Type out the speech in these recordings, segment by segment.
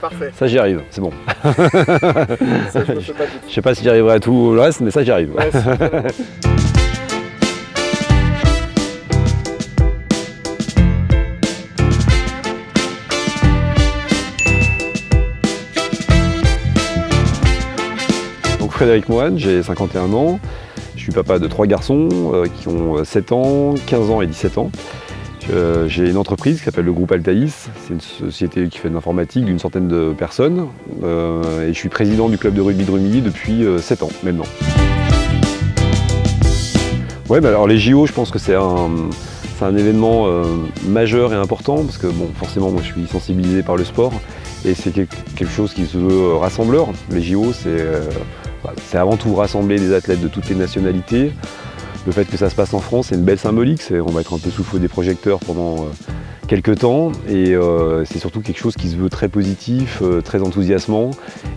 Parfait. Ça, j'y arrive, c'est bon. Ça, je me fais pas de doute. Je sais pas si j'y arriverai à tout le reste, mais ça, j'y arrive. Ouais, c'est vraiment- Donc Frédéric Moine, j'ai 51 ans. Je suis papa de 3 garçons qui ont 7 ans, 15 ans et 17 ans. J'ai une entreprise qui s'appelle le groupe Altaïs. C'est une société qui fait de l'informatique d'une centaine de personnes. Et je suis président du club de rugby de Rumilly depuis 7 ans maintenant. Ouais, alors les JO, je pense que c'est un événement majeur et important parce que bon, forcément, moi je suis sensibilisé par le sport et c'est quelque chose qui se veut rassembleur. Les JO, c'est avant tout rassembler des athlètes de toutes les nationalités. Le fait que ça se passe en France, c'est une belle symbolique. On va être un peu sous le feu des projecteurs pendant quelques temps. Et c'est surtout quelque chose qui se veut très positif, très enthousiasmant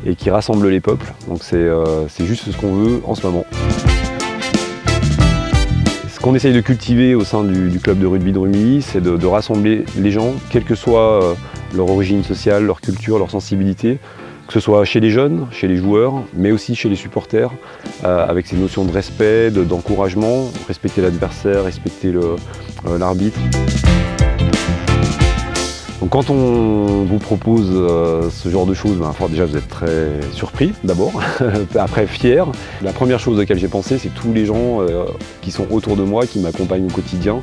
et qui rassemble les peuples. Donc c'est juste ce qu'on veut en ce moment. Ce qu'on essaye de cultiver au sein du club de rugby de Rumilly, c'est de rassembler les gens, quelle que soit leur origine sociale, leur culture, leur sensibilité, que ce soit chez les jeunes, chez les joueurs, mais aussi chez les supporters, avec ces notions de respect, d'encouragement, respecter l'adversaire, respecter l'arbitre. Donc quand on vous propose ce genre de choses, déjà vous êtes très surpris d'abord, après fier. La première chose à laquelle j'ai pensé, c'est tous les gens qui sont autour de moi, qui m'accompagnent au quotidien,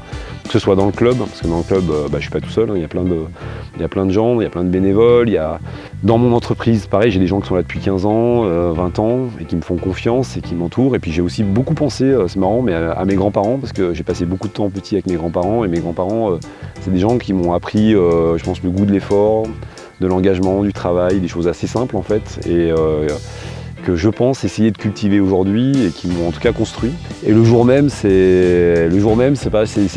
que ce soit dans le club, parce que dans le club, je ne suis pas tout seul, il y a plein de gens, il y a plein de bénévoles. Dans mon entreprise, pareil, j'ai des gens qui sont là depuis 15 ans, 20 ans, et qui me font confiance et qui m'entourent. Et puis j'ai aussi beaucoup pensé, c'est marrant, mais à mes grands-parents, parce que j'ai passé beaucoup de temps petit avec mes grands-parents, et mes grands-parents, c'est des gens qui m'ont appris, je pense, le goût de l'effort, de l'engagement, du travail, des choses assez simples en fait. Et que je pense essayer de cultiver aujourd'hui et qui m'ont en tout cas construit. Et le jour même, c'est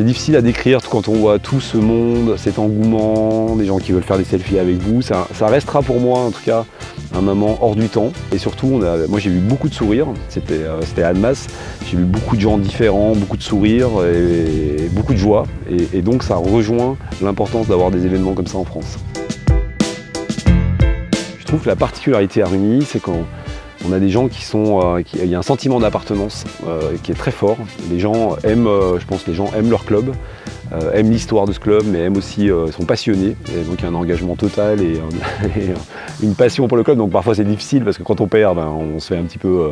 difficile à décrire quand on voit tout ce monde, cet engouement, des gens qui veulent faire des selfies avec vous. Ça restera pour moi en tout cas un moment hors du temps. Et surtout, moi j'ai vu beaucoup de sourires, c'était à Annemasse. J'ai vu beaucoup de gens différents, beaucoup de sourires et beaucoup de joie. Et donc ça rejoint l'importance d'avoir des événements comme ça en France. Je trouve que la particularité à Rumilly, c'est quand on a des gens il y a un sentiment d'appartenance qui est très fort. Les gens aiment, je pense, les gens aiment leur club, aiment l'histoire de ce club, mais aiment aussi, sont passionnés. Et donc il y a un engagement total et une passion pour le club. Donc parfois c'est difficile parce que quand on perd, on se fait un petit peu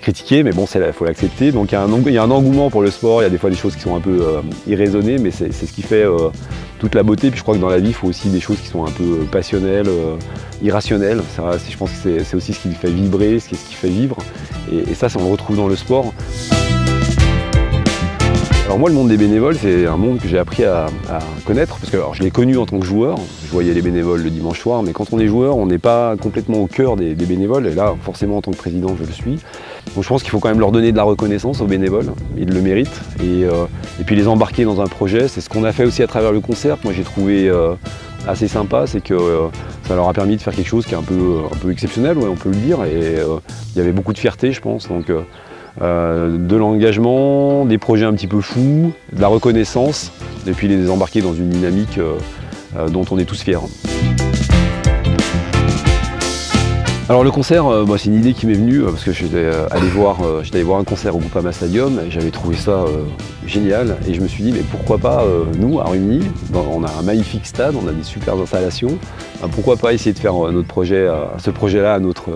critiquer, mais bon, il faut l'accepter. Donc il y a un engouement pour le sport. Il y a des fois des choses qui sont un peu irraisonnées, mais c'est ce qui fait toute la beauté. Puis je crois que dans la vie, il faut aussi des choses qui sont un peu passionnelles, irrationnelles. Je pense que c'est aussi ce qui fait vibrer, ce qui fait vivre. Et ça, on le retrouve dans le sport. Alors moi, le monde des bénévoles, c'est un monde que j'ai appris à connaître, parce que je l'ai connu en tant que joueur. Je voyais les bénévoles le dimanche soir, mais quand on est joueur, on n'est pas complètement au cœur des bénévoles. Et là, forcément, en tant que président, je le suis. Donc je pense qu'il faut quand même leur donner de la reconnaissance aux bénévoles. Ils le méritent. Et puis les embarquer dans un projet, c'est ce qu'on a fait aussi à travers le concert. Moi, j'ai trouvé assez sympa, c'est que ça leur a permis de faire quelque chose qui est un peu exceptionnel, ouais, on peut le dire. Et il y avait beaucoup de fierté, je pense. Donc, de l'engagement, des projets un petit peu fous, de la reconnaissance, et puis les embarquer dans une dynamique dont on est tous fiers. Alors le concert, c'est une idée qui m'est venue parce que j'étais allé voir un concert au Groupama Stadium et j'avais trouvé ça génial et je me suis dit mais pourquoi pas nous à Rumilly, on a un magnifique stade, on a des super installations, pourquoi pas essayer de faire ce projet-là à notre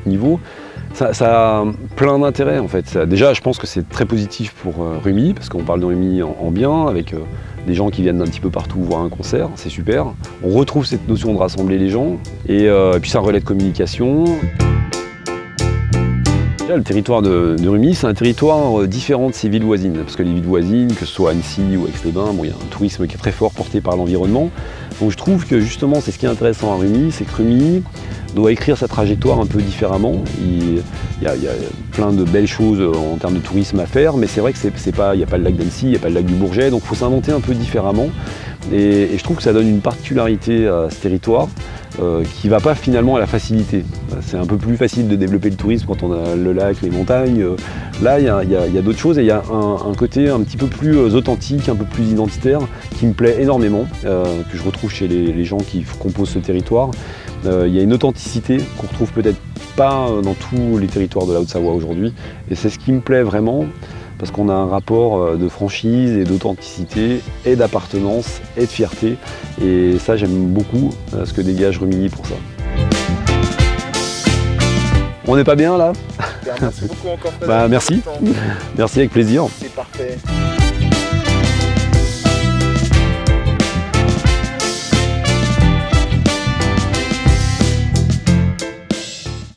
niveau. Ça a plein d'intérêts en fait. Déjà je pense que c'est très positif pour Rumilly parce qu'on parle de Rumilly en bien avec des gens qui viennent d'un petit peu partout voir un concert, c'est super. On retrouve cette notion de rassembler les gens et puis c'est un relais de communication. Déjà, le territoire de Rumilly, c'est un territoire différent de ses villes voisines, parce que les villes voisines, que ce soit Annecy ou Aix-les-Bains, il y a un tourisme qui est très fort porté par l'environnement. Donc je trouve que justement c'est ce qui est intéressant à Rumilly, c'est que Rumilly doit écrire sa trajectoire un peu différemment. Il y a plein de belles choses en termes de tourisme à faire, mais c'est vrai que il n'y a pas le lac d'Annecy, il n'y a pas le lac du Bourget, donc il faut s'inventer un peu différemment. Et je trouve que ça donne une particularité à ce territoire qui ne va pas finalement à la facilité. C'est un peu plus facile de développer le tourisme quand on a le lac, les montagnes. Là, il y a d'autres choses et il y a un côté un petit peu plus authentique, un peu plus identitaire qui me plaît énormément, que je retrouve chez les gens qui composent ce territoire. Il y a une authenticité qu'on retrouve peut-être pas dans tous les territoires de la Haute-Savoie aujourd'hui. Et c'est ce qui me plaît vraiment, parce qu'on a un rapport de franchise et d'authenticité, et d'appartenance, et de fierté. Et ça, j'aime beaucoup ce que dégage Rumilly pour ça. On n'est pas bien là? Merci beaucoup encore. Merci. Merci, avec plaisir. C'est parfait.